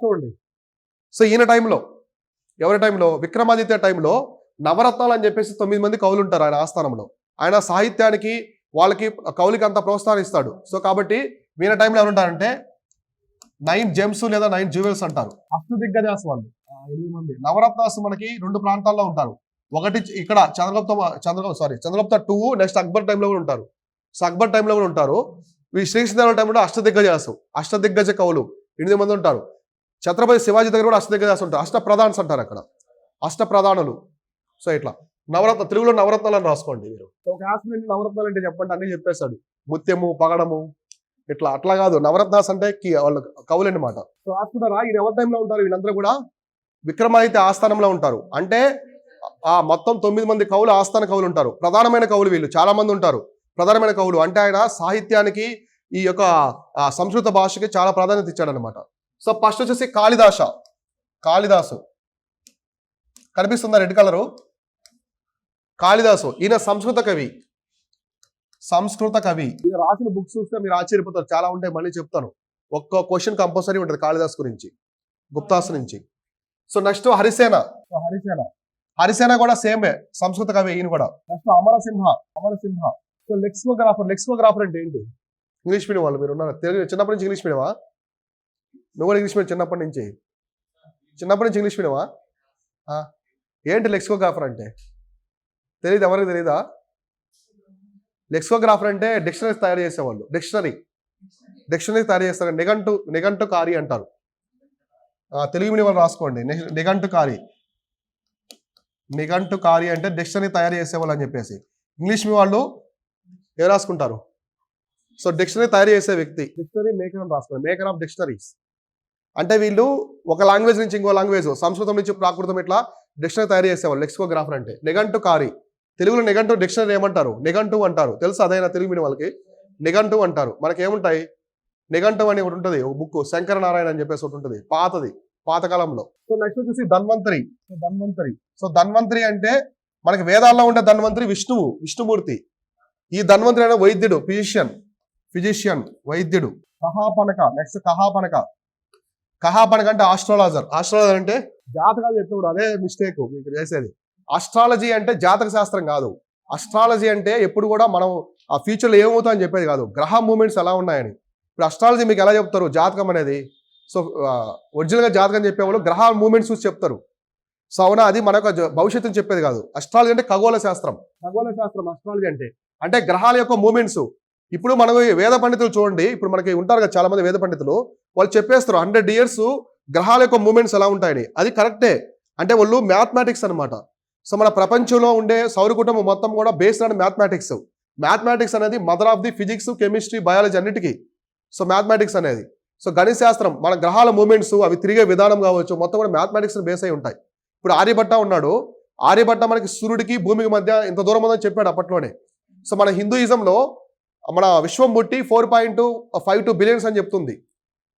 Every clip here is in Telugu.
చూడండి. సో ఈయన టైంలో, ఎవరి టైంలో, విక్రమాదిత్య టైంలో నవరత్నాలు అని చెప్పేసి 9 మంది కవులు ఉంటారు ఆయన ఆస్థానంలో. ఆయన సాహిత్యానికి వాళ్ళకి కవులకి అంత ప్రోత్సాహం ఇస్తాడు. సో కాబట్టి వీళ్ళ టైంలో ఎవరుంటారంటే 9 జెమ్స్ లేదా 9 జ్యువెల్స్ అంటారు. అష్టదిగ్గజాస్ వాళ్ళు 8 మంది. నవరత్నాస్ మనకి 2 ప్రాంతాల్లో ఉంటారు. ఒకటి ఇక్కడ చంద్రగుప్త 2, నెక్స్ట్ అక్బర్ టైంలో కూడా ఉంటారు. సో అక్బర్ టైంలో కూడా ఉంటారు. ఈ శ్రీకృష్ణదేవరాయల టైంలో అష్టదిగ్గజ కవులు 8 మంది ఉంటారు. ఛత్రపతి శివాజీ దగ్గర కూడా అష్టదిగ్గజాస్ ఉంటారు. అష్టప్రధాన్స్ అంటారు అక్కడ, అష్టప్రధానులు. సో ఇట్లా తెలుగులో నవరత్నాలు అని రాసుకోండి మీరు. ఒక క్లాస్మేట్ నవరత్నాలు అంటే చెప్పండి, అన్ని చెప్పేశాడు. ముత్యము, పగడము, అట్లా కాదు. నవరత్నాస్ అంటే వాళ్ళు కవులు అన్నమాట. సో రాసుకుంటారా, ఈయన ఎవరి టైంలో ఉంటారు? వీళ్ళందరూ కూడా విక్రమాదిత్య ఆస్థానంలో ఉంటారు. అంటే ఆ మొత్తం 9 మంది కవులు ఆస్థాన కవులు ఉంటారు. ప్రధానమైన కవులు వీళ్ళు చాలా మంది ఉంటారు. ప్రధానమైన కవులు అంటే ఆయన సాహిత్యానికి, ఈ యొక్క సంస్కృత భాషకి చాలా ప్రాధాన్యత ఇచ్చాడు అనమాట. సో ఫస్ట్ వచ్చేసి కాళిదాసు కనిపిస్తుందా రెడ్ కలరు? కాళిదాసు ఈయన సంస్కృత కవి. ఈయన రాసిన బుక్స్ చూస్తే మీరు ఆశ్చర్యపోతారు, చాలా ఉంటాయి, మళ్ళీ చెప్తాను. ఒక్క క్వశ్చన్ కంపల్సరీ ఉంటుంది కాళిదాస్ గురించి, గుప్తాస్ నుంచి. సో నెక్స్ట్ హరిసేన కూడా సేమే సంస్కృత కవి ఈయన కూడా. నెక్స్ట్ అమరసింహ. సో లెక్సికోగ్రాఫర్ అంటే ఏంటి? ఇంగ్లీష్ మీడియం వాళ్ళు మీరు ఉన్నారు, తెలుగు చిన్నప్పటి నుంచి ఇంగ్లీష్ మీడియమా? నువ్వు కూడా ఇంగ్లీష్ మీడియం చిన్నప్పటి నుంచి ఇంగ్లీష్ మీడియమా? ఏంటి లెక్సికోగ్రాఫర్ అంటే? తెలియదు, ఎవరికి తెలీదా? లెక్సికోగ్రాఫర్ అంటే డిక్షనరీస్ తయారు చేసేవాళ్ళు. డిక్షనరీ తయారు చేస్తారు. నిఘంటుకారి అంటారు. తెలుగు మీడియం వాళ్ళు రాసుకోండి, నిఘంటుకారి అంటే డిక్షనరీ తయారు చేసేవాళ్ళు అని చెప్పేసి. ఇంగ్లీష్ మీ వాళ్ళు ఏం రాసుకుంటారు? సో డిక్షనరీ తయారు చేసే వ్యక్తి, డిక్షనరీ మేకర్ అని రాసుకోండి. మేకర్ ఆఫ్ డిక్షనరీస్ అంటే వీళ్ళు ఒక లాంగ్వేజ్ నుంచి ఇంకో లాంగ్వేజ్, సంస్కృతం నుంచి ప్రాకృతం ఇట్లా డిక్షనరీ తయారు చేసేవాళ్ళు లెక్సికోగ్రాఫర్ అంటే. నిఘంటుకారి, తెలుగులో నిఘంటు డిక్షనరీ ఏమంటారు? నిఘంటు అంటారు. తెలుసు అదైనా తెలుగు మీడియం వాళ్ళకి నిఘంటు అంటారు. మనకి ఏముంటాయి? నిఘంటు అని ఒకటి ఉంటుంది, ఒక బుక్ శంకరనారాయణ అని చెప్పేసి ఒకటి ఉంటుంది, పాతకాలంలో. సో నెక్స్ట్ వచ్చేసి ధన్వంతరి. సో ధన్వంతరి అంటే మనకి వేదాల్లో ఉండే ధన్వంతరి విష్ణుమూర్తి. ఈ ధన్వంతరి అనే వైద్యుడు, ఫిజిషియన్ వైద్యుడు. కహాపనక అంటే ఆస్ట్రాలజర్ అంటే జాతకాలు చెప్పేవాడు. అదే మిస్టేక్ మీకు చేసేది. ఆస్ట్రాలజీ అంటే జాతక శాస్త్రం కాదు. అస్ట్రాలజీ అంటే ఎప్పుడు కూడా మనం ఆ ఫ్యూచర్లో ఏమవుతా అని చెప్పేది కాదు, గ్రహ మూమెంట్స్ ఎలా ఉన్నాయని. ఇప్పుడు అస్ట్రాలజీ మీకు ఎలా చెప్తారు? జాతకం అనేది. సో ఒరిజినల్గా జాతకం చెప్పేవాళ్ళు గ్రహ మూమెంట్స్ చూసి చెప్తారు. సో అవునా, అది మనకు భవిష్యత్తుని చెప్పేది కాదు. అస్ట్రాలజీ అంటే ఖగోళ శాస్త్రం అస్ట్రాలజీ అంటే గ్రహాల యొక్క మూమెంట్స్. ఇప్పుడు మనం వేద పండితులు చూడండి, ఇప్పుడు మనకి ఉంటారు కదా చాలా మంది వేద పండితులు, వాళ్ళు చెప్పేస్తారు 100 years గ్రహాల యొక్క మూమెంట్స్ ఎలా ఉంటాయని. అది కరెక్టే, అంటే వాళ్ళు మ్యాథమెటిక్స్ అనమాట. సో మన ప్రపంచంలో ఉండే సౌర కుటుంబం మొత్తం కూడా బేస్డ్ ఆన్ మ్యాథమెటిక్స్ అనేది mother of the physics, chemistry, biology అన్నిటికీ. సో మ్యాథమెటిక్స్ అనేది, సో గణిత శాస్త్రం, మన గ్రహాల మూమెంట్స్, అవి తిరిగే విధానం కావచ్చు, మొత్తం కూడా మ్యాథమెటిక్స్ బేస్ అయి ఉంటాయి. ఇప్పుడు ఆర్యభట్ట ఉన్నాడు, ఆర్యభట్ట మనకి సూర్యుడికి భూమికి మధ్య ఇంత దూరం ఉందని చెప్పాడు అప్పట్లోనే. సో మన హిందూయిజంలో మన విశ్వం పుట్టి 4.52 బిలియన్స్ అని చెప్తుంది.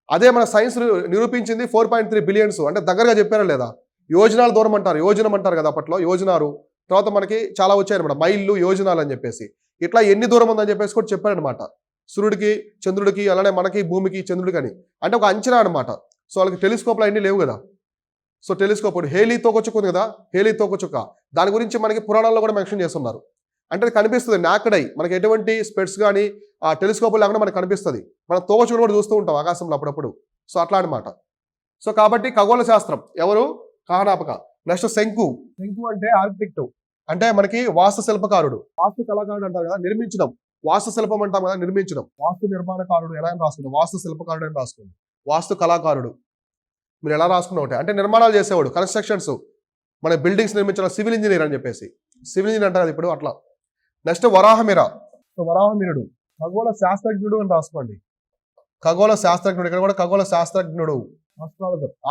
అదే మన సైన్స్ నిరూపించింది 4.3 బిలియన్స్. అంటే దగ్గరగా చెప్పారా లేదా? యోజనాల దూరం అంటారు, యోజనం అంటారు కదా అప్పట్లో, యోజనాలు. తర్వాత మనకి చాలా వచ్చాయన్నమాట, మైళ్ళు, యోజనాలు అని చెప్పేసి. ఇట్లా ఎన్ని దూరం ఉందని చెప్పేసి కూడా చెప్పారనమాట. సూర్యుడికి, చంద్రుడికి, అలానే మనకి భూమికి, చంద్రుడికి అని. అంటే ఒక అంచనా అనమాట. సో వాళ్ళకి టెలిస్కోప్లు అన్నీ లేవు కదా. సో టెలిస్కోప్ హేలీ తోకచుక్క ఉంది కదా, హేలీ తోకచుక్క, దాని గురించి మనకి పురాణాల్లో కూడా మెన్షన్ చేస్తున్నారు. అంటే అది కనిపిస్తుంది నాకడై, మనకి ఎటువంటి స్పెట్స్ కానీ ఆ టెలిస్కోప్ లేకుండా మనకు కనిపిస్తుంది. మనం తోకచుక్కను కూడా చూస్తూ ఉంటాం ఆకాశంలో అప్పుడప్పుడు. సో అట్లా అనమాట. సో కాబట్టి ఖగోళ శాస్త్రం ఎవరు? కాహనాపక. నెక్స్ట్ శంకు అంటే ఆర్కిటెక్ట్, అంటే మనకి వాస్తు శిల్పకారుడు, వాస్తు కళాకారుడు అంటారు కదా, నిర్మించడం. వాస్తు శిల్పం అంటాం కదా, నిర్మించడం. వాస్తు నిర్మాణకారుడు ఎలా అని రాసుకుంటాం, వాస్తు శిల్పకారుడు అని రాసుకోండి. వాస్తు కళాకారుడు మీరు ఎలా రాసుకున్నా ఒకటే, అంటే నిర్మాణాలు చేసేవాడు, కన్స్ట్రక్షన్స్, మన బిల్డింగ్స్ నిర్మించడం, సివిల్ ఇంజనీర్ అని చెప్పేసి. సివిల్ ఇంజనీర్ అంటారు ఇప్పుడు అట్లా. నెక్స్ట్ వరాహమిరుడు ఖగోళ శాస్త్రజ్ఞుడు అని రాసుకోండి. ఖగోళ శాస్త్రజ్ఞుడు, ఇక్కడ కూడా ఖగోళ శాస్త్రజ్ఞుడు.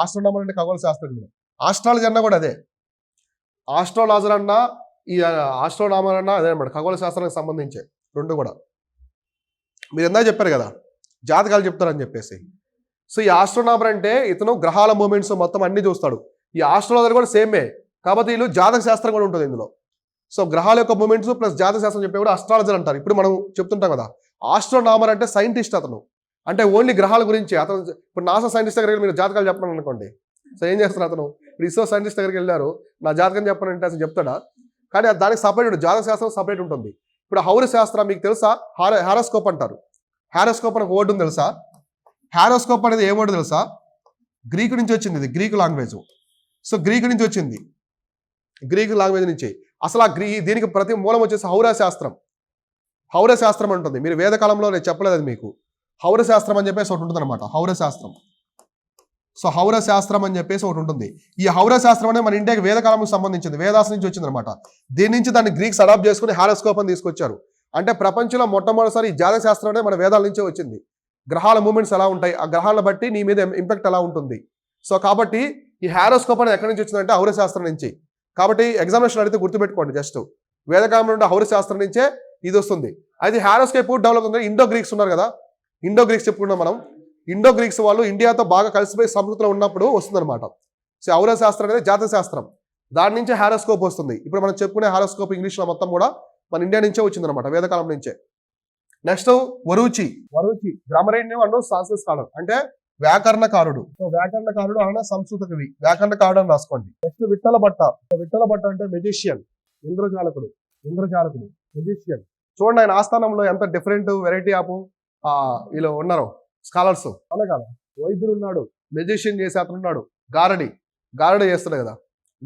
ఆస్ట్రానమర్ అంటే ఖగోళ శాస్త్రజ్ఞుడు. ఆస్ట్రాలజీ అన్నా కూడా అదే. ఆస్ట్రాలజర్ అన్నా ఈ ఆస్ట్రోనామర్ అన్నా అదే అనమాట, ఖగోళ శాస్త్రానికి సంబంధించే రెండు కూడా. మీరు ఎందా చెప్పారు కదా జాతకాలు చెప్తారని చెప్పేసి. సో ఈ ఆస్ట్రోనామర్ అంటే ఇతను గ్రహాల మూమెంట్స్ మొత్తం అన్ని చూస్తాడు. ఈ ఆస్ట్రాలజర్ కూడా సేమే, కాబట్టి వీళ్ళు జాతక శాస్త్రం కూడా ఉంటుంది ఇందులో. సో గ్రహాల యొక్క మూమెంట్స్ ప్లస్ జాతక శాస్త్రం చెప్పే కూడా అస్ట్రాలజర్ అంటారు. ఇప్పుడు మనం చెప్తుంటాం కదా, ఆస్ట్రోనామర్ అంటే సైంటిస్ట్ అతను. అంటే ఓన్లీ గ్రహాల గురించి అతను ఇప్పుడు నాసా సైంటిస్ట్ దగ్గరికి వెళ్ళి మీరు జాతకాలు చెప్పండి అనుకోండి. సో ఏం చేస్తారు అతను? ఇస్రో సైంటిస్ట్ దగ్గరికి వెళ్ళారు, నా జాతకం చెప్పాలంటే అసలు చెప్తాడా? కానీ దానికి సపరేట్ జాతక శాస్త్రం సపరేట్ ఉంటుంది. ఇప్పుడు హౌర శాస్త్రం మీకు తెలుసా? హారోస్కోప్ అంటారు. హారోస్కోప్ అని ఒక వర్డ్ ఉంది తెలుసా? హారోస్కోప్ అనేది ఏ వర్డ్ తెలుసా? గ్రీకు నుంచి వచ్చింది, ఇది గ్రీకు లాంగ్వేజ్. సో గ్రీకు నుంచి వచ్చింది, గ్రీకు లాంగ్వేజ్ నుంచి. అసలు దీనికి ప్రతి మూలం వచ్చేసి హౌర శాస్త్రం. హౌర శాస్త్రం ఉంటుంది. మీరు వేదకాలంలో నేను చెప్పలేదు అది మీకు. హౌర శాస్త్రం అని చెప్పేసి ఒకటి ఉంటుంది అనమాట, హౌర శాస్త్రం. సో హౌర శాస్త్రం అని చెప్పేసి ఒకటి ఉంటుంది. ఈ హౌర శాస్త్రం అనేది మన ఇండియాకి వేదకాలంకి సంబంధించింది, వేదాస్ నుంచి వచ్చింది అనమాట. దీని నుంచి దాన్ని గ్రీక్స్ అడాప్ట్ చేసుకుని హారోస్కోప్ అని తీసుకొచ్చారు. అంటే ప్రపంచంలో మొట్టమొదటిసారి ఈ జాతక శాస్త్రం అనేది మన వేదాల నుంచే వచ్చింది. గ్రహాల మూమెంట్స్ ఎలా ఉంటాయి, ఆ గ్రహాలను బట్టి నీ మీద ఇంపాక్ట్ ఎలా ఉంటుంది. సో కాబట్టి ఈ హారోస్కోప్ అనేది ఎక్కడి నుంచి వచ్చిందంటే హౌర శాస్త్రం నుంచి. కాబట్టి ఎగ్జామినేషన్ అడిగితే గుర్తుపెట్టుకోండి, జస్ట్ వేదకాలం నుండి హౌర శాస్త్రం నుంచే ఇది వస్తుంది. అయితే హారోస్కోప్ డెవలప్ అవుతుంది. ఇండో గ్రీక్స్ ఉన్నారు కదా, ఇండో గ్రీక్స్ చెప్పుకున్నాం మనం. ఇండో గ్రీక్స్ వాళ్ళు ఇండియాతో బాగా కలిసిపోయి సంస్కృతిలో ఉన్నప్పుడు వస్తుందన్నమాట. సో హౌర శాస్త్రం అనేది జాతక శాస్త్రం, దాని నుంచే హారోస్కోప్ వస్తుంది. ఇప్పుడు మనం చెప్పుకునే హారోస్కోప్ ఇంగ్లీష్లో మొత్తం కూడా మన ఇండియా నుంచే వచ్చిందనమాట, వేదకాలం నుంచే. నెక్స్ట్ వరూచి గ్రామరేణ్యం అండ్ సాంస్కృతిక స్కాలర్ అంటే వ్యాకరణకారుడు. సో వ్యాకరణకారుడు అన్న సంస్కృత కవి, వ్యాకరణకారుడు అని రాసుకోండి. నెక్స్ట్ విఠల భట్ట అంటే మెజిషియన్, ఇంద్రజాలకుడు మెజిషియన్. చూడండి ఆయన ఆస్థానంలో ఎంత డిఫరెంట్ వెరైటీ ఆఫ్ వీళ్ళు ఉన్నారు స్కాలర్స్. అవునా కదా? వైద్యుడు ఉన్నాడు, మెజిషియన్ చేసే అతను ఉన్నాడు, గారడి చేస్తాడు కదా,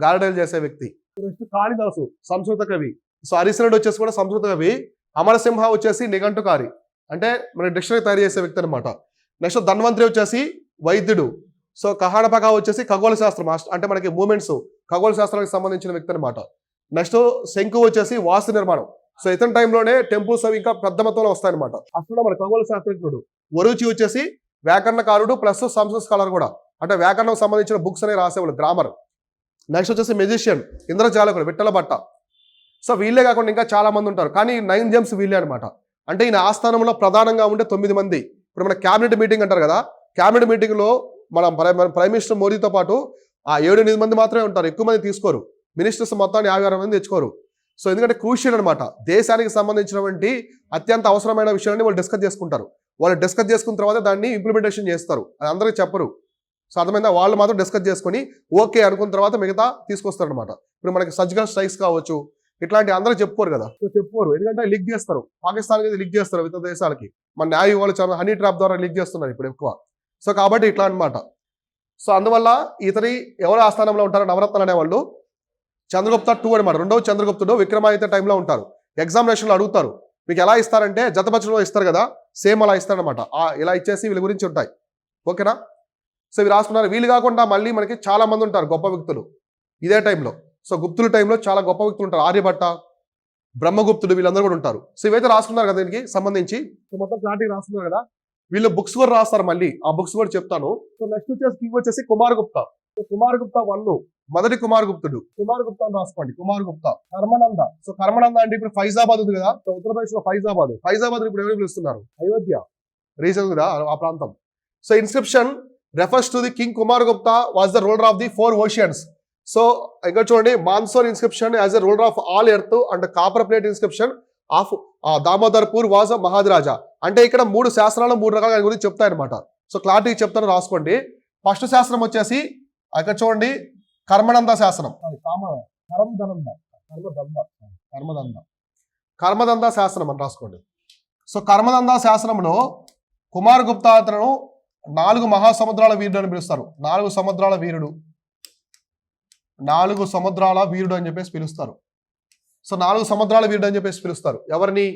గారడీలు చేసే వ్యక్తి. నెక్స్ట్ కాళిదాసు సంస్కృత కవి. సో హరిశ్వరుడు వచ్చేసి కూడా సంస్కృత కవి. అమరసింహ వచ్చేసి నిఘంటుకారి, అంటే మన డిక్షనరీ తయారు చేసే వ్యక్తి అనమాట. నెక్స్ట్ ధన్వంతరి వచ్చేసి వైద్యుడు. సో కహానపక వచ్చేసి ఖగోళ శాస్త్రం, అంటే మనకి మూమెంట్స్ ఖగోళ శాస్త్రానికి సంబంధించిన వ్యక్తి అనమాట. నెక్స్ట్ శంకు వచ్చేసి వాస్తు నిర్మాణం. సో ఇతని టైంలోనే టెంపుల్స్ అవి ఇంకా పెద్ద మొత్తంలో వస్తాయన్నమాట. అసలు మన ఖగోళ శాస్త్రజ్ఞుడు. వరూచి వచ్చేసి వ్యాకరణకారుడు ప్లస్ సంస్కృత స్కాలర్ కూడా, అంటే వ్యాకరణం సంబంధించిన బుక్స్ అనేవి రాసేవాళ్ళు, గ్రామర్. నెక్స్ట్ వచ్చేసి మెజిషియన్ ఇంద్రజాలకుడు విఠల భట్ట. సో వీళ్ళే కాకుండా ఇంకా చాలా మంది ఉంటారు, కానీ 9 జెమ్స్ వీళ్ళే అనమాట. అంటే ఈయన ఆస్థానంలో ప్రధానంగా ఉండే 9 మంది. ఇప్పుడు మన క్యాబినెట్ మీటింగ్ అంటారు కదా, క్యాబినెట్ మీటింగ్లో మన ప్రైమ్ మినిస్టర్ మోదీతో పాటు 7-8 మంది మాత్రమే ఉంటారు, ఎక్కువ మంది తీసుకోరు. మినిస్టర్స్ మొత్తాన్ని 56 మంది తెచ్చుకోరు. సో ఎందుకంటే క్రూషియల్ అనమాట, దేశానికి సంబంధించినటువంటి అత్యంత అవసరమైన విషయాన్ని వాళ్ళు డిస్కస్ చేసుకుంటారు. వాళ్ళు డిస్కస్ చేసుకున్న తర్వాత దాన్ని ఇంప్లిమెంటేషన్ చేస్తారు, అది అందరికీ చెప్పరు. సో అర్థమైందా? వాళ్ళు మాత్రం డిస్కస్ చేసుకొని ఓకే అనుకున్న తర్వాత మిగతా తీసుకొస్తారు అనమాట. ఇప్పుడు మనకి సర్జికల్ స్ట్రైక్స్ కావచ్చు, ఇట్లాంటి అందరూ చెప్పుకోరు కదా. సో చెప్పుకోరు, ఎందుకంటే లీక్ చేస్తారు, పాకిస్తాన్కి లీక్ చేస్తారు, ఇతర దేశాలకి. మన న్యాయ వాళ్ళు చాలా హనీ ట్రాప్ ద్వారా లీక్ చేస్తున్నారు ఇప్పుడు ఎక్కువ. సో కాబట్టి ఇట్లా అనమాట. సో అందువల్ల ఇతని ఎవరు ఆస్థానంలో ఉంటారు నవరత్నాలు అనేవాళ్ళు? చంద్రగుప్త 2 అనమాట. రెండవ చంద్రగుప్తుడు విక్రమాదిత్య టైంలో ఉంటారు. ఎగ్జామినేషన్లో అడుగుతారు, మీకు ఎలా ఇస్తారంటే జతపక్షంలో ఇస్తారు కదా, సేమ్ అలా ఇస్తారనమాట. ఇలా ఇచ్చేసి వీళ్ళ గురించి ఉంటాయి, ఓకేనా? సో ఇవి రాసుకున్నారు. వీళ్ళు కాకుండా మళ్ళీ మనకి చాలా మంది ఉంటారు గొప్ప వ్యక్తులు ఇదే టైంలో. సో గుప్తుల టైంలో చాలా గొప్ప వ్యక్తులు ఉంటారు, ఆర్యభట్ట, బ్రహ్మగుప్తుడు, వీళ్ళందరూ కూడా ఉంటారు. సో ఇవైతే రాసుకున్నారు కదా దీనికి సంబంధించి. సో మొత్తం క్లారిటీ రాసుకున్నారు కదా. వీళ్ళు బుక్స్ కూడా రాస్తారు, మళ్ళీ ఆ బుక్స్ కూడా చెప్తాను. సో నెక్స్ట్ వచ్చేసి కింగ్ వచ్చేసి కుమారగుప్త. కుమారగుప్త 1 మొదటి కుమారగుప్తుడు, కుమారగుప్త అని రాసుకోండి. కుమారగుప్త. కర్మనంద. సో కర్మనంద అంటే ఇప్పుడు ఫైజాబాద్ ఉంది కదా, సో ఉత్తరప్రదేశ్ లో ఫైజాబాద్ ఇప్పుడు ఎవరు పిలుస్తున్నారు? అయోధ్య రీజన్ కదా ఆ ప్రాంతం. So inscription refers to the King Kumaragupta was the ruler of the 4 oceans. So ఇక్కడ చూడండి, Mandsaur inscription as a ruler of all earth and copper plate inscription of Damodarpur was maharaja. అంటే ఇక్కడ 3 శాస్త్రాలు 3 రకాల గురించి చెప్తాయన్నమాట. సో క్లారిటీ చెప్తాను, రాసుకోండి. ఫస్ట్ శాస్త్రం వచ్చేసి ఇక్కడ చూడండి, కర్మనంద శాస్త్రం, కర్మదంద శాస్త్రం అని రాసుకోండి. సో కర్మదంద శాస్త్రంలో కుమారగుప్త అతను 4 మహాసముద్రాల వీరుడు అని పిలుస్తారు. 4 సముద్రాల వీరుడు అని చెప్పేసి పిలుస్తారు. సో 4 సముద్రాల వీరుడు అని చెప్పేసి పిలుస్తారు ఎవరిని?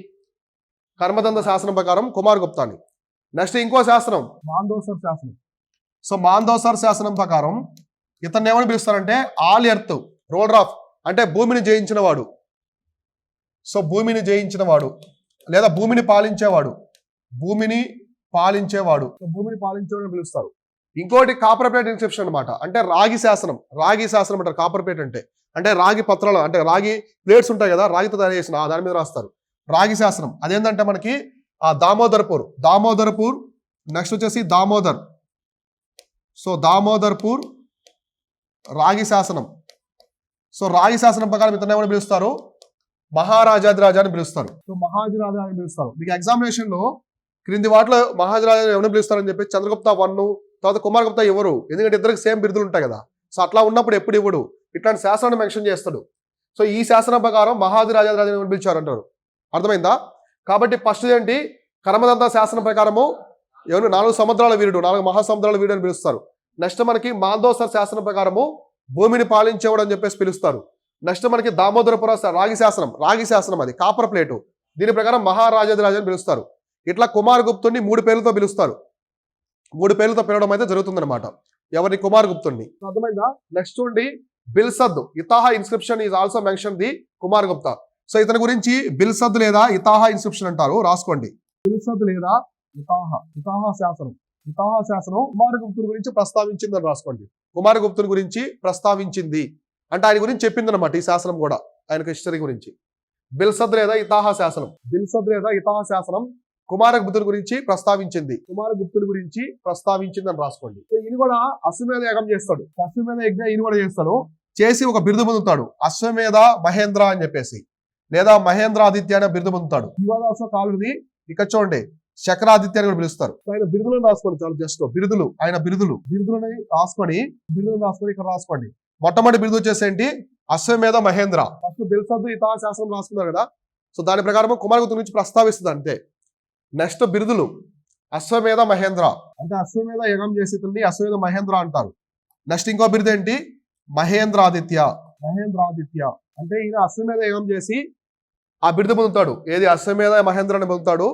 కర్మదంద శాస్త్రం ప్రకారం కుమారగుప్తాని. నెక్స్ట్ ఇంకో శాస్త్రం మాందోసర్ శాస్త్రం. సో మాందోసర్ శాస్త్రం ప్రకారం ఇతన్ని ఏమని పిలుస్తారంటే ఆల్ ఎర్త్ రూలర్ ఆఫ్, అంటే భూమిని జయించిన వాడు. సో భూమిని జయించిన వాడు లేదా భూమిని పాలించేవాడు, భూమిని పాలించేవాడు అని పిలుస్తారు. ఇంకోటి కాపర్ ప్లేట్ ఇన్స్క్రిప్షన్ అనమాట, అంటే రాగి శాసనం అంటారు. కాపర్ ప్లేట్ అంటే రాగి పత్రాలు, అంటే రాగి ప్లేట్స్ ఉంటాయి కదా, రాగితో తయారు చేసిన దాని మీద రాస్తారు రాగి శాసనం. అదేంటంటే మనకి దామోదర్పూర్ నెక్స్ట్ వచ్చేసి దామోదర్. సో దామోదర్పూర్ రాగి శాసనం. సో రాగి శాసనం ప్రకారం ఇతను ఏమని పిలుస్తారు? మహారాజాదిరాజా అని పిలుస్తారు. సో మహారాజా అని పిలుస్తారు. మీకు ఎగ్జామినేషన్ లో క్రింది వాటిలో మహారాజు ఎవరిని పిలుస్తారని చెప్పి చంద్రగుప్త 1, తర్వాత కుమారగుప్త ఎవరు, ఎందుకంటే ఇద్దరికి సేమ్ బిరుదులు ఉంటాయి కదా. సో అట్లా ఉన్నప్పుడు ఎప్పుడు ఇవ్వడు, ఇట్లాంటి శాసనాన్ని మెన్షన్ చేస్తాడు. సో ఈ శాసనం ప్రకారం మహారాజాధిరాజు ఎవరిని పిలిచారు అంటారు. అర్థమైందా? కాబట్టి ఫస్ట్ ఏంటి, కర్మదంత శాసనం ప్రకారము ఎవరు 4 సముద్రాల వీరుడు, 4 మహాసముద్రాల వీరుడు అని పిలుస్తారు. నెక్స్ట్ మనకి మాందోసర్ శాసనం ప్రకారము భూమిని పాలించేవాడు అని చెప్పేసి పిలుస్తారు. నెక్స్ట్ మనకి దామోదరపుర రాగి శాసనం, అది కాపర్ ప్లేటు, దీని ప్రకారం మహారాజాధిరాజు అని పిలుస్తారు. ఇట్లా కుమారగుప్తుడిని 3 పేర్లతో పిలుస్తారు. 3 పేర్లతో పిలవడం అయితే జరుగుతుందన్నమాట. ఎవరిని? కుమారగుప్తుడిని. అర్థమైందా? నెక్స్ట్ చూడండి, బిల్సద్ ఇతాహా inscription is also mention the Kumaragupta. So ఇతని గురించి బిల్సద్ లేదా ఇతాహా ఇన్స్క్రిప్షన్ అంటారు, రాసుకోండి. బిల్సద్ లేదా ఇతాహా శాసనం కుమారగుప్తుడి గురించి ప్రస్తావించిందని రాసుకోండి. కుమారగుప్తుడి గురించి ప్రస్తావించింది అంటే ఆయన గురించి చెప్పింది అనమాట ఈ శాసనం కూడా, ఆయనకు హిస్టరీ గురించి. బిల్సద్ లేదా ఇతాహా శాసనం కుమారగుప్తుడి గురించి ప్రస్తావించింది అని రాసుకోండి. సో ఈయన కూడా అశ్వమేధ యాగం చేస్తాడు. అశ్వమేధ యజ్ఞం ఈయన కూడా చేస్తాడు. చేసి ఒక బిరుదు పొందుతాడు, అశ్వమేధ మహేంద్ర అని చెప్పేసి, లేదా మహేంద్రాదిత్య అనే బిరుదు పొందుతాడు. యువదాస కాలుది ఇక్కడ చూడండి, చక్రాదిత్య అని కూడా పిలుస్తారు. ఆయన బిరుదులను రాసుకోండి, చాలా జస్ట్ బిరుదులు, ఆయన బిరుదులని రాసుకొని ఇక్కడ రాసుకోండి. మొట్టమొదటి బిరుదు వచ్చేసేంటి, అశ్వమేధ మహేంద్ర. ఫస్ట్ బిల్సద్ ఇతాహా శాసనం రాసుకున్నారు కదా, సో దాని ప్రకారం కుమారగుప్తుడి గురించి ప్రస్తావిస్తుంది అంతే. నెక్స్ట్ బిరుదులు, అశ్వమేధ మహేంద్ర అంటే అశ్వమేధ యగం చేసి అశ్వమేధ మహేంద్ర అంటారు. నెక్స్ట్ ఇంకో బిరుదు ఏంటి, మహేంద్రాదిత్య అంటే ఈయన అశ్వమేధ యగం చేసి ఆ బిరుదు పొందుతాడు. ఏది? అశ్వమేధ మహేంద్ర అని పొందుతాడు.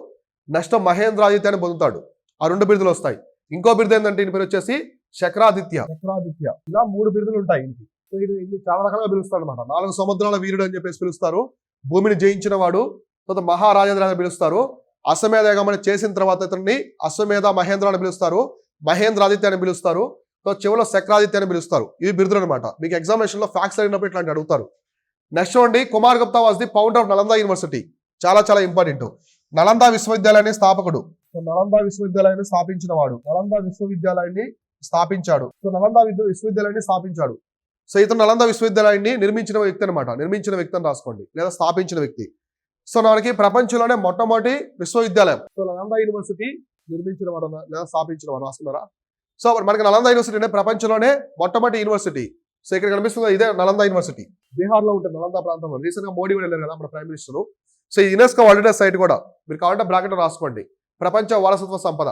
నెక్స్ట్ మహేంద్రాదిత్య అని పొందుతాడు. ఆ 2 బిరుదులు వస్తాయి. ఇంకో బిరుదు ఏంటంటే ఈయన పేరు వచ్చేసి చక్రాదిత్య. ఇలా 3 బిరుదులు ఉంటాయి ఈయనకి. సో ఇది చాలా రకాలుగా పిలుస్తాడు అనమాట. 4 సముద్రాల వీరుడు అని చెప్పేసి పిలుస్తారు, భూమిని జయించిన వాడు. తర్వాత మహారాజాధిరాజు పిలుస్తారు. అశ్వమేధ యాగం అని చేసిన తర్వాత ఇతన్ని అశ్వమేధ మహేంద్ర అని పిలుస్తారు, మహేంద్రాదిత్య అని పిలుస్తారు. సో చివరిలో చక్రాదిత్య అని పిలుస్తారు. ఇవి బిరుదులు అనమాట. మీకు ఎగ్జామినేషన్ లో ఫ్యాక్ట్స్ అడిగినప్పుడు ఇట్లాంటి అడుగుతారు. నెక్స్ట్ చూడండి, Kumaragupta was the founder of Nalanda university. చాలా చాలా ఇంపార్టెంట్. నలంద విశ్వవిద్యాలయాన్ని స్థాపకుడు. సో నలంద విశ్వవిద్యాలయాన్ని స్థాపించాడు. సో నలంద విశ్వవిద్యాలయాన్ని స్థాపించాడు. సో ఇతను నలంద విశ్వవిద్యాలయాన్ని నిర్మించిన వ్యక్తి అనమాట. నిర్మించిన వ్యక్తి అని రాసుకోండి, లేదా స్థాపించిన వ్యక్తి. సో మనకి ప్రపంచంలోనే మొట్టమొదటి విశ్వవిద్యాలయం. సో నలంద యూనివర్సిటీ నిర్మించిన వాడు లేదా స్థాపించిన వాడు రాసుకున్నారా? సో మనకి నలంద యూనివర్సిటీ అంటే ప్రపంచంలోనే మొట్టమొదటి యూనివర్సిటీ. సో ఇక్కడ కనిపిస్తుంది ఇదే నలంద యూనివర్సిటీ, బీహార్ లో ఉంటుంది, నలంద ప్రాంతంలో. రీసెంట్ గా మోడీ కూడా వెళ్ళారు కదా మన ప్రైమ్ మినిస్టర్. సో ఈ యునెస్కో వరల్డ్ సైట్ కూడా మీరు కావాలంటే బ్రాకెట్ రాసుకోండి. ప్రపంచ వారసత్వ సంపద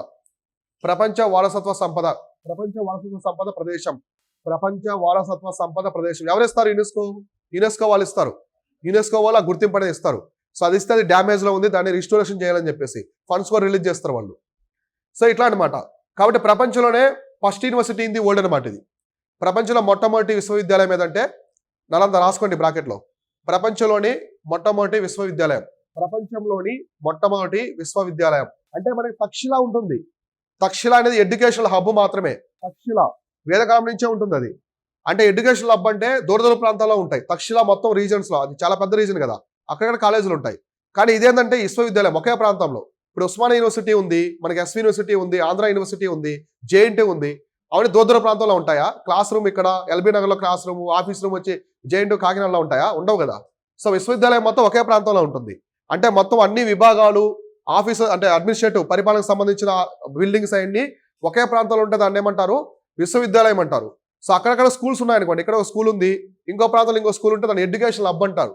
ప్రదేశం. ఎవరిస్తారు? యునెస్కో వాళ్ళు ఇస్తారు. యునెస్కో వాళ్ళు ఆ గుర్తింపు అనేది ఇస్తారు. సో అది ఇస్తే అది డ్యామేజ్ లో ఉంది, దాన్ని రిస్టోరేషన్ చేయాలని చెప్పేసి ఫండ్స్ కూడా రిలీజ్ చేస్తారు వాళ్ళు. సో ఇట్లా అనమాట. కాబట్టి ప్రపంచంలోనే first university in the world అనమాట ఇది. ప్రపంచంలో మొట్టమొదటి విశ్వవిద్యాలయం ఏదంటే నలంద, రాసుకోండి బ్రాకెట్లో. ప్రపంచంలోని మొట్టమొదటి విశ్వవిద్యాలయం అంటే మనకి తక్షశిల ఉంటుంది. తక్షశిల అనేది ఎడ్యుకేషనల్ హబ్ మాత్రమే. తక్షశిల వేదకాలం నుంచే ఉంటుంది అది. అంటే ఎడ్యుకేషనల్ హబ్ అంటే దూర ప్రాంతాల్లో ఉంటాయి. తక్షశిల మొత్తం రీజన్స్ లో, అది చాలా పెద్ద రీజన్ కదా, అక్కడ కాలేజీలు ఉంటాయి. కానీ ఇదేంటంటే విశ్వవిద్యాలయం ఒకే ప్రాంతంలో. ఇప్పుడు ఉస్మానియా యూనివర్సిటీ ఉంది, మనకి ఎస్వి యూనివర్సిటీ ఉంది, ఆంధ్ర యూనివర్సిటీ ఉంది, జేఎన్టీ ఉంది. అవన్నీ దూర ప్రాంతంలో ఉంటాయా? క్లాస్ రూమ్ ఇక్కడ ఎల్బీ నగర్ లో క్లాస్ రూమ్, ఆఫీస్ రూమ్ వచ్చి జేఎన్టీ కాకినాడలో ఉంటాయా? ఉండవు కదా. సో విశ్వవిద్యాలయం మొత్తం ఒకే ప్రాంతంలో ఉంటుంది. అంటే మొత్తం అన్ని విభాగాలు, ఆఫీసు అంటే అడ్మినిస్ట్రేటివ్ పరిపాలనకు సంబంధించిన బిల్డింగ్స్ అన్ని ఒకే ప్రాంతంలో ఉంటే దాన్ని ఏమంటారు? విశ్వవిద్యాలయం అంటారు. సో అక్కడక్కడ స్కూల్స్ ఉన్నాయనుకోండి, ఇక్కడ ఒక స్కూల్ ఉంది, ఇంకో ప్రాంతంలో ఇంకో స్కూల్ ఉంటే దాన్ని ఎడ్యుకేషన్ హబ్ అంటారు.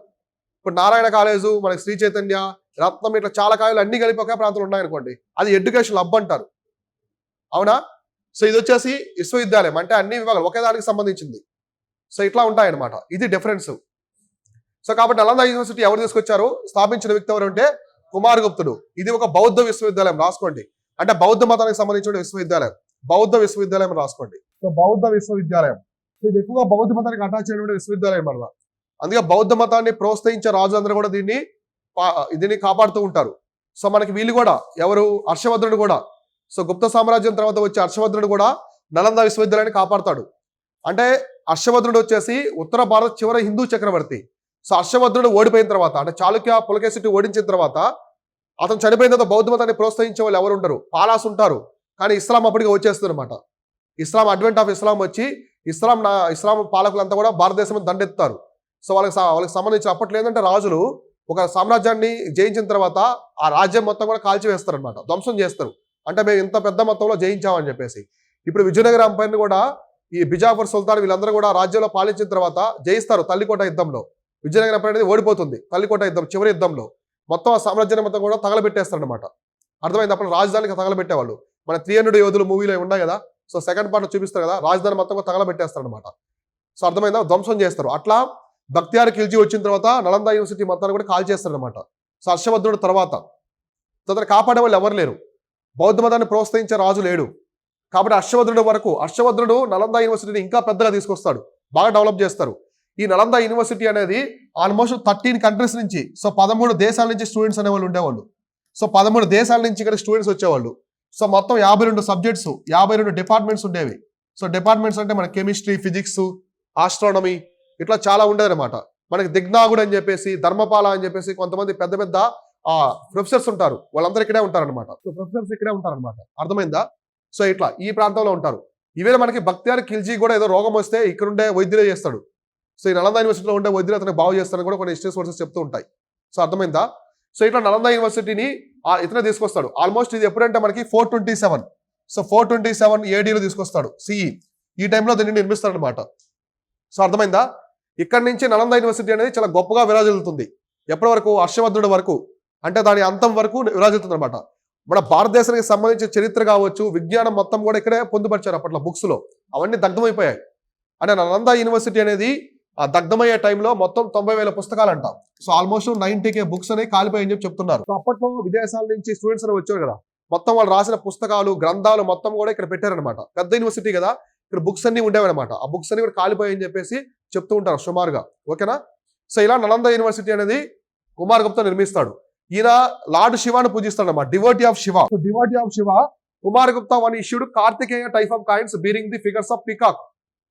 ఇప్పుడు నారాయణ కాలేజు, మనకి శ్రీ చైతన్య, రత్నం, ఇట్లా చాలా కాలేజీలు అన్ని కలిపి ఒకే ప్రాంతంలో ఉన్నాయనుకోండి, అది ఎడ్యుకేషన్ హబ్ అంటారు. అవునా? సో ఇది వచ్చేసి విశ్వవిద్యాలయం అంటే అన్ని విభాగాలు ఒకే దానికి సంబంధించింది. సో ఇట్లా ఉంటాయన్నమాట. ఇది డిఫరెన్స్. సో కాబట్టి నలంద యూనివర్సిటీ ఎవరు తీసుకొచ్చారు? స్థాపించిన వ్యక్తి ఎవరు అంటే కుమారగుప్తుడు. ఇది ఒక బౌద్ధ విశ్వవిద్యాలయం, రాసుకోండి. అంటే బౌద్ధ మతానికి సంబంధించిన విశ్వవిద్యాలయం, బౌద్ధ విశ్వవిద్యాలయం రాసుకోండి. సో బౌద్ధ విశ్వవిద్యాలయం ఇది ఎక్కువగా బౌద్ధ మతానికి అటాచ్ అయిన విశ్వవిద్యాలయం అన్నమాట. అందుకే బౌద్ధ మతాన్ని ప్రోత్సహించే రాజులందరూ కూడా దీన్ని కాపాడుతూ ఉంటారు. సో మనకి వీళ్ళు కూడా ఎవరు? హర్షవర్ధనుడు కూడా. సో గుప్త సామ్రాజ్యం తర్వాత వచ్చే హర్షవర్ధనుడు కూడా నలంద విశ్వవిద్యాలయాన్ని కాపాడుతాడు. అంటే హర్షవర్ధనుడు వచ్చేసి ఉత్తర భారత చివరి హిందూ చక్రవర్తి. సో హర్షవర్ధనుడు ఓడిపోయిన తర్వాత, అంటే చాళుక్య పులకేశిని ఓడించిన తర్వాత అతను చనిపోయిన తర్వాత బౌద్ధ మతాన్ని ప్రోత్సహించే వాళ్ళు ఎవరు ఉండరు? పాలాస్ ఉంటారు. కానీ ఇస్లాం అప్పటికి వచ్చేస్తుంది అనమాట. ఇస్లాం అడ్వెంట్ ఆఫ్ ఇస్లాం వచ్చి ఇస్లాం పాలకులంతా కూడా భారతదేశం దండెత్తారు. సో వాళ్ళకి సంబంధించిన అప్పట్లో ఏంటంటే రాజులు ఒక సామ్రాజ్యాన్ని జయించిన తర్వాత ఆ రాజ్యం మొత్తం కూడా కాల్చివేస్తారు అనమాట, ధ్వంసం చేస్తారు. అంటే మేము ఇంత పెద్ద మొత్తంలో జయించామని చెప్పేసి. ఇప్పుడు విజయనగర ఎంపైర్ని కూడా ఈ బిజాపూర్ సుల్తాన్ వీళ్ళందరూ కూడా రాజ్యంలో పాలించిన తర్వాత జయిస్తారు తల్లికోట యుద్ధంలో. విజయనగర ఎంపైర్ అనేది ఓడిపోతుంది తల్లికోట యుద్ధం చివరి యుద్ధంలో. మొత్తం ఆ సామ్రాజ్యాన్ని మొత్తం కూడా తగలబెట్టేస్తారు అనమాట. అర్థమైంది? అప్పుడు రాజధానికి తగలబెట్టేవాళ్ళు. మన 300 యోధులు మూవీలో ఉన్నాయి కదా, సో సెకండ్ పార్ట్ చూపిస్తారు కదా, రాజధాని మొత్తం కూడా తగలబెట్టేస్తారు అనమాట. సో అర్థమైందా? ధ్వంసం చేస్తారు. అట్లా బక్తియార్ ఖిల్జీ వచ్చిన తర్వాత నలంద యూనివర్సిటీ మొత్తాన్ని కూడా కాల్ చేస్తారు అనమాట. సో హర్షవర్ధనుడు తర్వాత తనని కాపాడే వాళ్ళు ఎవరు లేరు, బౌద్ధ మతాన్ని ప్రోత్సహించే రాజు లేడు. కాబట్టి హర్షవర్ధనుడు నలంద యూనివర్సిటీని ఇంకా పెద్దగా తీసుకొస్తాడు, బాగా డెవలప్ చేస్తారు. ఈ నలంద యూనివర్సిటీ అనేది ఆల్మోస్ట్ 13 కంట్రీస్ నుంచి, సో 13 దేశాల నుంచి స్టూడెంట్స్ అనేవాళ్ళు ఉండేవాళ్ళు. సో 13 దేశాల నుంచి ఇక్కడ స్టూడెంట్స్ వచ్చేవాళ్ళు. సో మొత్తం 52 సబ్జెక్ట్స్, 52 డిపార్ట్మెంట్స్ ఉండేవి. సో డిపార్ట్మెంట్స్ అంటే మన కెమిస్ట్రీ, ఫిజిక్స్, ఆస్ట్రానమీ ఇట్లా చాలా ఉండేది అనమాట. మనకి దిగ్నాగుడు అని చెప్పేసి, ధర్మపాల అని చెప్పేసి కొంతమంది పెద్ద పెద్ద ప్రొఫెసర్స్ ఉంటారు, వాళ్ళందరూ ఇక్కడే ఉంటారనమాట. సో ప్రొఫెసర్స్ ఇక్కడే ఉంటారనమాట. అర్థమైందా? సో ఇట్లా ఈ ప్రాంతంలో ఉంటారు. ఇవే మనకి బక్తియార్ ఖిల్జీ కూడా ఏదో రోగం వస్తే ఇక్కడ ఉండే వైద్యులే చేస్తాడు. సో ఈ నలంద యూనివర్సిటీలో ఉండే వైద్యులు అతను బాగు చేస్తారని కూడా కొన్ని హిస్టరీ సోర్సెస్ చెప్తూ ఉంటాయి. సో అర్థమైందా? సో ఇట్లా నలంద యూనివర్సిటీని ఇతనే తీసుకొస్తాడు. ఆల్మోస్ట్ ఇది ఎప్పుడంటే మనకి 427, సో 427 ADలో తీసుకొస్తాడు సిఈ. ఈ టైంలో దీన్ని నిర్మిస్తాడు అనమాట. సో అర్థమైందా? ఇక్కడ నుంచి నలంద యూనివర్సిటీ అనేది చాలా గొప్పగా విరాజిల్లుతుంది. ఎప్పటి వరకు? హర్షవర్ధనుడి వరకు, అంటే దాని అంతం వరకు విరాజిల్లుతుంది అనమాట. మన భారతదేశానికి సంబంధించిన చరిత్ర కావచ్చు, విజ్ఞానం మొత్తం కూడా ఇక్కడే పొందుపరిచారు అప్పట్లో బుక్స్ లో. అవన్నీ దగ్ధమైపోయాయి. అంటే నలంద యూనివర్సిటీ అనేది ఆ దగ్ధమయ్యే టైంలో మొత్తం 90,000 పుస్తకాలు అంట. సో ఆల్మోస్ట్ 90K బుక్స్ అనేవి కాలిపోయాయని చెప్పి చెప్తున్నారు. సో అప్పట్లో విదేశాల నుంచి స్టూడెంట్స్ అనేవి వచ్చారు కదా, మొత్తం వాళ్ళు రాసిన పుస్తకాలు, గ్రంథాలు మొత్తం కూడా ఇక్కడ పెట్టారనమాట. పెద్ద యూనివర్సిటీ కదా, ఇక్కడ బుక్స్ అన్ని ఉండేవన్నమాట. ఆ బుక్స్ అన్ని కూడా కాలిపోయాయని చెప్పేసి చెప్తూ ఉంటారు సుమారుగా. ఓకేనా? సో ఇలా నలంద యూనివర్సిటీ అనేది కుమార్ గుప్తా నిర్మిస్తాడు. ఈయన లార్డ్ శివాను పూజిస్తాడు అన్నమాట, devotee of Shiva. So devotee of Shiva, Kumar Gupta one issued Kartikeya type of coins bearing the figures of peacock.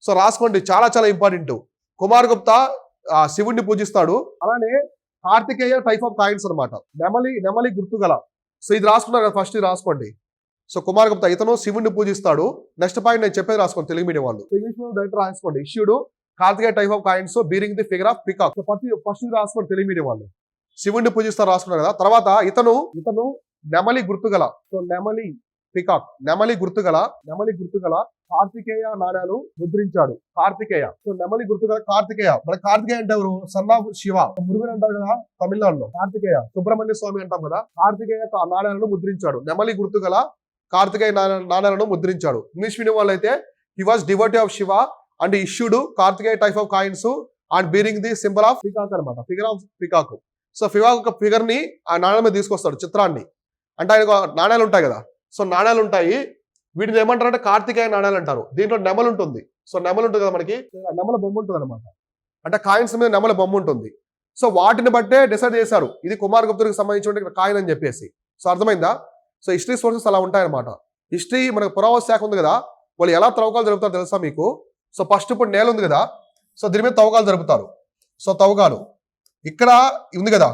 So రాసుకోండి, చాలా చాలా ఇంపార్టెంట్. కుమార్ గుప్తా శివుణ్ణి పూజిస్తాడు. అలానే కార్తికేయ టైప్ ఆఫ్ కాయిన్స్ అనమాట, నెమలి గుర్తుగల. సో ఇది రాసుకున్నారు కదా, ఫస్ట్ ఇది రాసుకోండి. సో కుమార్ గుప్తా ఇతను శివుణ్ణి పూజిస్తాడు. నెక్స్ట్ పాయింట్ నేను చెప్పేది రాసుకోండి, తెలుగు మీడియం వాళ్ళు. ఇంగ్లీష్ లో డైరెక్ట్ రాసుకోండి, issued Kartikeya type of coins bearing the figure of peacock. So first రాసుకోండి, తెలుగు మీడియం వాళ్ళు. శివుణ్ణి పూజిస్తారు రాసుకున్నారు కదా. తర్వాత ఇతను నెమలి గుర్తుగల, సో నెమలి గుర్తుగల కార్తికేయ నాణ్యాలు ముద్రించాడు. కార్తికేయ, సో నెమలి గుర్తుగల కార్తికేయ. మన కార్తికేయ అంటే ఎవరు? Son of Shiva. మురుగన్ అంటారు కదా తమిళనాడులో, కార్తికేయ సుబ్రహ్మణ్య స్వామి అంటాం కదా. కార్తికేయ నాణ్యాలను ముద్రించాడు, నెమలి గుర్తుగల కార్తికేయ నాణ్యాలను ముద్రించాడు. ఇంగ్లీష్ మీడియం వాళ్ళు అయితే he was devotee of Shiva and issued Kartikeya type of coins and bearing the symbol of peacock అనమాట, figure of peacock. So peacock figure ని ఆ నాణ్యం మీద తీసుకొస్తాడు, చిత్రాన్ని. అంటే ఆయన నాణ్యాలు ఉంటాయి కదా, సో నాణ్యాలు ఉంటాయి, వీటిని ఏమంటారంటే కార్తికేయ నాణ్యాలు అంటారు. దీంట్లో నెమలు ఉంటుంది. సో నెమలు ఉంటుంది కదా మనకి, నెమల బొమ్మ ఉంటుంది అనమాట. అంటే కాయిన్స్ మీద నెమల బొమ్మ ఉంటుంది. సో వాటిని బట్టే డిసైడ్ చేశారు ఇది కుమార్ గుప్తుడికి సంబంధించిన కాయిన్ అని చెప్పేసి. సో అర్థమైందా? సో హిస్టరీ సోర్సెస్ అలా ఉంటాయన్నమాట. హిస్టరీ మనకు పురావస్తు శాఖ ఉంది కదా, వాళ్ళు ఎలా తవ్వకాలు జరుపుతారు తెలుసా మీకు? సో ఫస్ట్ ఇప్పుడు నేల ఉంది కదా, సో దీని మీద తవ్వకాలు జరుపుతారు. సో తవ్వకాలు ఇక్కడ ఉంది కదా,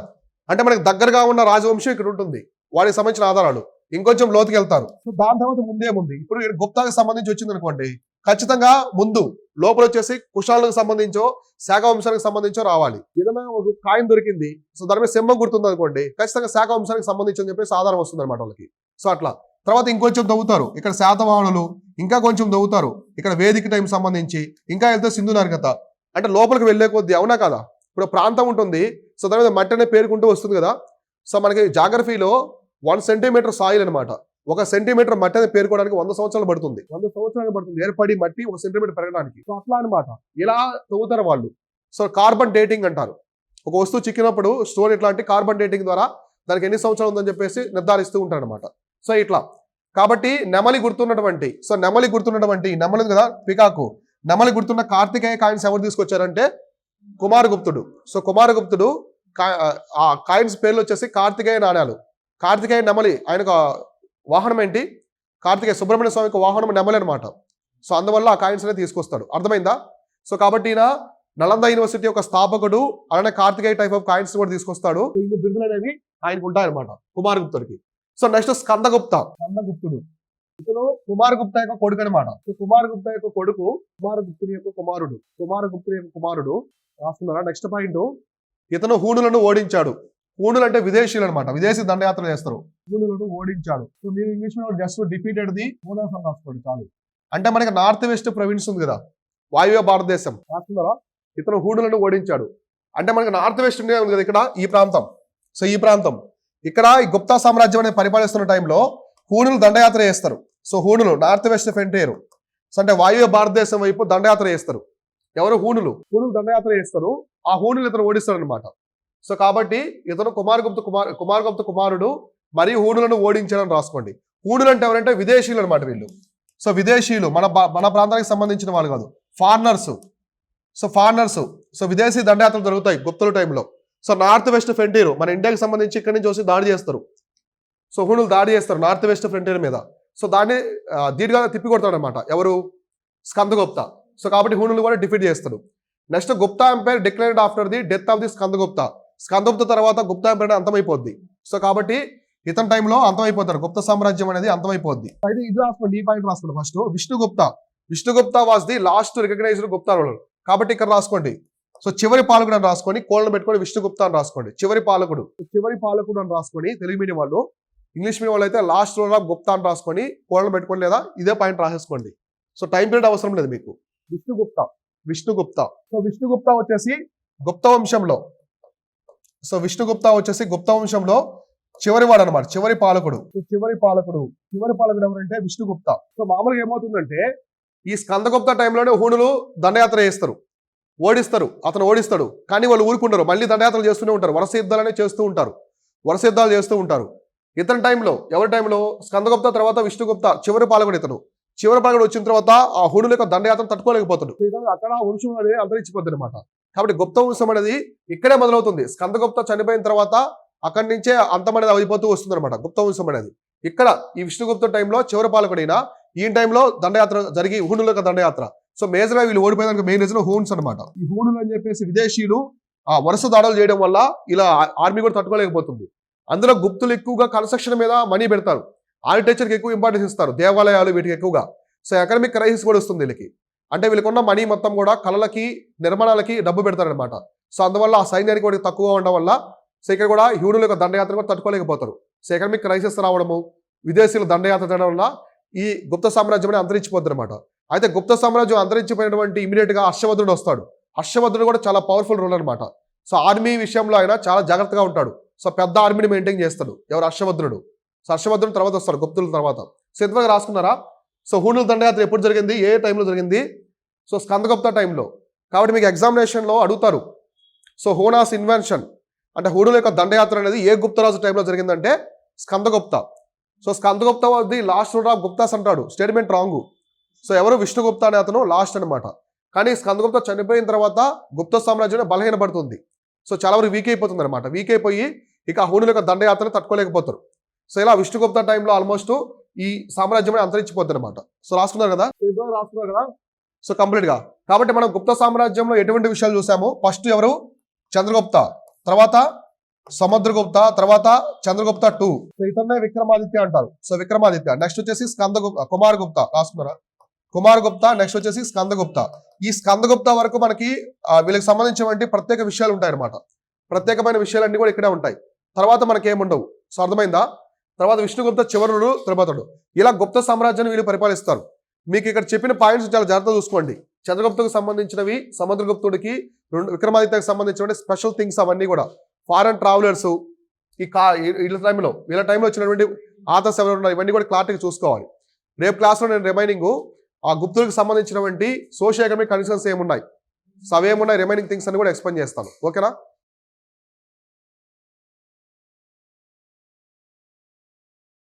అంటే మనకి దగ్గరగా ఉన్న రాజవంశం ఇక్కడ ఉంటుంది, వారికి సంబంధించిన ఆధారాలు. ఇంకొంచెం లోతుకి వెళ్తారు. సో దాని తర్వాత ముందేముంది, ఇప్పుడు గుప్తాకి సంబంధించి వచ్చింది అనుకోండి, ఖచ్చితంగా ముందు లోపల వచ్చేసి కుషాలకు సంబంధించో శాఖ వంశానికి సంబంధించో రావాలి. ఏదైనా ఒక కాయిన్ దొరికింది, సో దాని మీద సింహం గుర్తుంది అనుకోండి, ఖచ్చితంగా శాఖ వంశానికి సంబంధించి అని చెప్పేసి ఆధారం వస్తుంది అనమాట వాళ్ళకి. సో అట్లా తర్వాత ఇంకొంచెం దవ్వుతారు, ఇక్కడ శాతవాహనులు, ఇంకా కొంచెం దవ్వుతారు ఇక్కడ వేదిక టైం సంబంధించి, ఇంకా వెళ్తే సింధు నాగరికత. అంటే లోపలికి వెళ్లే కొద్ది, అవునా కదా? ఇప్పుడు ప్రాంతం ఉంటుంది, సో దాని మీద మట్టి అనే పేరుకుంటూ వస్తుంది కదా. సో మనకి జాగ్రఫీలో 1 సెంటీమీటర్ సాయిల్ అనమాట, 1 సెంటీమీటర్ మట్టి అనేది పేరుకోవడానికి 100 సంవత్సరాలు పడుతుంది. 100 సంవత్సరాలు పడుతుంది ఏర్పడి మట్టి 1 సెంటీమీటర్ పెరగడానికి. సో అట్లా అనమాట, ఇలా తవ్వుతారు వాళ్ళు. సో కార్బన్ డేటింగ్ అంటారు. ఒక వస్తువు చిక్కినప్పుడు స్టోన్ ఇట్లాంటి కార్బన్ డేటింగ్ ద్వారా దానికి ఎన్ని సంవత్సరాలు ఉందని చెప్పేసి నిర్ధారిస్తూ ఉంటారు అనమాట. సో ఇట్లా కాబట్టి నెమలి గుర్తున్నటువంటి నెమలి కదా పికాకు, నెమలి గుర్తున్న కార్తికేయ కాయిన్స్ ఎవరు తీసుకొచ్చారంటే కుమార్ గుప్తుడు. సో కుమార్ గుప్తుడు ఆ కాయిన్స్ పేర్లు వచ్చేసి కార్తికేయ నాణ్యాలు. కార్తికేయ నెమలి, ఆయనకు వాహనం ఏంటి? కార్తికేయ సుబ్రహ్మణ్య స్వామికి వాహనం నెమలి అనమాట. సో అందువల్ల ఆ కాయిన్స్ అనేది తీసుకొస్తాడు. అర్థమైందా? సో కాబట్టి ఈయన నలంద యూనివర్సిటీ యొక్క స్థాపకుడు, అలానే కార్తికేయ టైప్ ఆఫ్ కాయిన్స్ కూడా తీసుకొస్తాడు. ఈ బిరుదులు అనేవి ఆయనకు ఉంటాయన్నమాట కుమార్ గుప్తుడికి. సో నెక్స్ట్ స్కందగుప్తుడు, ఇతను కుమార్ గుప్తా యొక్క కొడుకు అనమాట. సో కుమార్ గుప్తా యొక్క కొడుకు కుమారగుప్తుని యొక్క కుమారుడు రాస్తున్నారా? నెక్స్ట్ పాయింట్, ఇతను హూణులను ఓడించాడు. హూణులు అంటే విదేశీయులు అనమాట, విదేశీ దండయాత్ర చేస్తారు. హూణులను ఓడించాడు. సో మీరు ఇంగ్లీష్ లో జస్ట్ డిఫీటెడ్ ది హూనర్స్ అని రాసుకోండి చాలు. అంటే మనకి నార్త్ వెస్ట్ ప్రొవిన్స్ ఉంది కదా, వాయువ్య భారతదేశం రాస్తున్నారా, ఇతను హూణులను ఓడించాడు. అంటే మనకి నార్త్ వెస్ట్ ఇండియా ఉంది కదా ఇక్కడ, ఈ ప్రాంతం. సో ఈ ప్రాంతం ఇక్కడ ఈ గుప్తా సామ్రాజ్యం అనేది పరిపాలిస్తున్న టైంలో హూణులు దండయాత్ర చేస్తారు. సో హూణులు నార్త్ వెస్ట్ ఫ్రంటియర్, సో అంటే వాయువ్య భారతదేశం వైపు దండయాత్ర చేస్తారు. ఎవరు? హూణులు దండయాత్ర చేస్తారు. ఆ హూణులు ఇతను ఓడిస్తాడు అనమాట. సో కాబట్టి ఇతను కుమారగుప్త కుమారుడు మరియు హూణులను ఓడించాడని రాసుకోండి. హూణులు అంటే ఎవరంటే విదేశీయులు అనమాట వీళ్ళు. సో విదేశీయులు, మన ప్రాంతానికి సంబంధించిన వాళ్ళు కాదు, ఫారినర్స్. సో ఫారినర్స్, సో విదేశీ దండయాత్రలు జరుగుతాయి గుప్తుల టైంలో. సో నార్త్ వెస్ట్ ఫ్రంటియర్ మన ఇండియాకి సంబంధించి ఇక్కడి నుంచి వచ్చి దాడి చేస్తారు. సో హూణులు దాడి చేస్తారు నార్త్ వెస్ట్ ఫ్రంటియర్ మీద. సో దాన్ని ధీటుగా తిప్పి కొడతాడు అనమాట ఎవరు? స్కందగుప్త. సో కాబట్టి హూణులు కూడా డిఫీట్ చేస్తాడు. Next Gupta empire declined after the death of the Skandagupta. Skandagupta తర్వాత గుప్తా ఎంపైర్ అంతమైపోద్ది. సో కాబట్టి ఇతని టైంలో అంతమైపోతారు, గుప్త సామ్రాజ్యం అనేది అంతమైపోద్ది. అయితే ఇది రాసుకోండి, ఈ పాయింట్ రాసుకోండి. First Vishnugupta was the last recognised Gupta ruler. కాబట్టి ఇక్కడ రాసుకోండి. సో చివరి పాలకుడు అని రాసుకొని కోళ్ళను పెట్టుకొని విష్ణుగుప్త అని రాసుకోండి. చివరి పాలకుడు అని రాసుకొని, తెలుగు మీడియం వాళ్ళు, ఇంగ్లీష్ మీడియం వాళ్ళు అయితే లాస్ట్ రూలర్ ఆఫ్ గుప్తా అని రాసుకొని కోళ్ళను పెట్టుకొని లేదా ఇదే పాయింట్ రాసేసుకోండి. సో టైం పీరియడ్ అవసరం లేదు మీకు. విష్ణుగుప్త. సో విష్ణుగుప్త వచ్చేసి గుప్త వంశంలో, గుప్త వంశంలో చివరి వాడు అనమాట, చివరి పాలకుడు ఎవరంటే విష్ణుగుప్త. సో మామూలుగా ఏమవుతుందంటే ఈ స్కందగుప్త టైంలోనే హూణులు దండయాత్ర చేస్తారు, అతను ఓడిస్తాడు. కానీ వాళ్ళు ఊరుకుంటారు, మళ్ళీ దండయాత్రలు చేస్తూనే ఉంటారు, వరుస యుద్ధాలు చేస్తూ ఉంటారు. ఇతని టైంలో, ఎవరి టైంలో? స్కందగుప్త తర్వాత విష్ణుగుప్త, చివరి పాలకుడు ఇతను. చివరి పాలకుడు వచ్చిన తర్వాత ఆ హూణుల యొక్క దండయాత్ర తట్టుకోలేకపోతాడు. అక్కడ వంశం అనేది అంతరించిపోతుంది అనమాట. కాబట్టి గుప్త వంశం అనేది ఇక్కడే మొదలవుతుంది. స్కందగుప్త చనిపోయిన తర్వాత అక్కడి నుంచే అంతం అనేది అయిపోతూ వస్తుంది అనమాట గుప్త వంశం అనేది. ఇక్కడ ఈ విష్ణుగుప్త టైంలో చివరి పాలకుడైనా ఈ టైంలో దండయాత్ర జరిగి హూణుల యొక్క దండయాత్ర. సో మేజర్ గా వీళ్ళు ఓడిపోయేదానికి మెయిన్ రీజన్ హూన్స్ అనమాట. ఈ హూణులు అని చెప్పేసి విదేశీయులు ఆ వరుస దాడులు చేయడం వల్ల ఇలా ఆర్మీ కూడా తట్టుకోలేకపోతుంది. అందులో గుప్తులు ఎక్కువగా కన్స్ట్రక్షన్ మీద మనీ పెడతారు, ఆర్కిటెక్చర్కి ఎక్కువ ఇంపార్టెన్స్ ఇస్తారు, దేవాలయాలు వీటికి ఎక్కువగా. సో ఎకనామిక్ క్రైసిస్ కూడా వస్తుంది వీళ్ళకి. అంటే వీళ్ళకున్న మనీ మొత్తం కూడా కళలకి, నిర్మాణాలకి డబ్బు పెడతారనమాట. సో అందువల్ల ఆ సైన్యానికి కూడా తక్కువ ఉండడం వల్ల సో ఇక్కడ కూడా హూణుల యొక్క దండయాత్ర కూడా తట్టుకోలేకపోతారు. సో ఎకనామిక్ క్రైసిస్ రావడము, విదేశీయుల దండయాత్ర చేయడం వల్ల ఈ గుప్త సామ్రాజ్యం అనేది అంతరించిపోద్ది అనమాట. అయితే గుప్త సామ్రాజ్యం అంతరించిపోయినటువంటి ఇమీడియట్ గా హర్షవర్ధనుడు వస్తాడు. హర్షవర్ధనుడు కూడా చాలా పవర్ఫుల్ రూలర్ అనమాట. సో ఆర్మీ విషయంలో ఆయన చాలా జాగ్రత్తగా ఉంటాడు. సో పెద్ద ఆర్మీని మెయింటైన్ చేస్తాడు ఎవరు? హర్షవర్ధనుడు. సో హర్షవర్ధనుడు తర్వాత వస్తాడు గుప్తుల తర్వాత. సో ఇంతవరకు రాసుకున్నారా? సో హూణుల దండయాత్ర ఎప్పుడు జరిగింది, ఏ టైంలో జరిగింది? సో స్కందగుప్త టైంలో. కాబట్టి మీకు ఎగ్జామినేషన్లో అడుగుతారు. సో హూనాస్ ఇన్వెన్షన్ అంటే హూణుల యొక్క దండయాత్ర అనేది ఏ గుప్తరాజు టైంలో జరిగిందంటే Skandagupta. So Skandagupta the last ruler of Guptas అంటాడు, స్టేట్మెంట్ రాంగ్. సో ఎవరు? విష్ణుగుప్త అనే అతను లాస్ట్ అనమాట. కానీ స్కందగుప్త చనిపోయిన తర్వాత గుప్త సామ్రాజ్యం బలహీనపడుతుంది. సో చాలా వరకు వీక్ అయిపోతుంది అనమాట. వీక్ అయిపోయి ఇక హూణుల యొక్క దండయాత్రను తట్టుకోలేకపోతారు. సో ఇలా విష్ణుగుప్త టైంలో ఆల్మోస్ట్ ఈ సామ్రాజ్యం అంతరించిపోతుంది అనమాట. సో రాసుకున్నారు కదా. సో కంప్లీట్ గా. కాబట్టి మనం గుప్త సామ్రాజ్యంలో ఎటువంటి విషయాలు చూసాము? ఫస్ట్ ఎవరు? చంద్రగుప్త, తర్వాత సముద్రగుప్త, తర్వాత చంద్రగుప్త 2. సో ఇతన్నే విక్రమాదిత్య అంటారు. సో విక్రమాదిత్య. నెక్స్ట్ వచ్చేసి కుమారగుప్త రాసుకున్నారా? కుమారగుప్త. నెక్స్ట్ వచ్చేసి స్కందగుప్త. ఈ స్కందగుప్త వరకు మనకి వీళ్ళకి సంబంధించినటువంటి ప్రత్యేక విషయాలు ఉంటాయి అనమాట. ప్రత్యేకమైన విషయాలన్నీ కూడా ఇక్కడే ఉంటాయి. తర్వాత మనకి ఏముండవు. సో అర్థమైందా? తర్వాత విష్ణుగుప్త చివరుడు, త్రిపతుడు. ఇలా గుప్త సామ్రాజ్యాన్ని వీళ్ళు పరిపాలిస్తారు. మీకు ఇక్కడ చెప్పిన పాయింట్స్ చాలా జాగ్రత్తగా చూసుకోండి. చంద్రగుప్తకు సంబంధించినవి, సముద్రగుప్తుడికి, విక్రమాదిత్యకు సంబంధించిన స్పెషల్ థింగ్స్ అవన్నీ కూడా. ఫారెన్ ట్రావెలర్స్ వీళ్ళ టైంలో వచ్చినటువంటి ఆథర్స్ ఎవరు ఉన్నారు ఇవన్నీ కూడా క్లారిటీగా చూసుకోవాలి. రేపు క్లాస్లో నేను రిమైనింగ్ ఆ గుప్తులకు సంబంధించినటువంటి సోషియో ఎకనామిక్ కండిషన్స్ ఏమున్నాయి, సో అవేమున్నాయి, రిమైనింగ్ థింగ్స్ అని కూడా ఎక్స్ప్లెయిన్ చేస్తాను. ఓకేనా?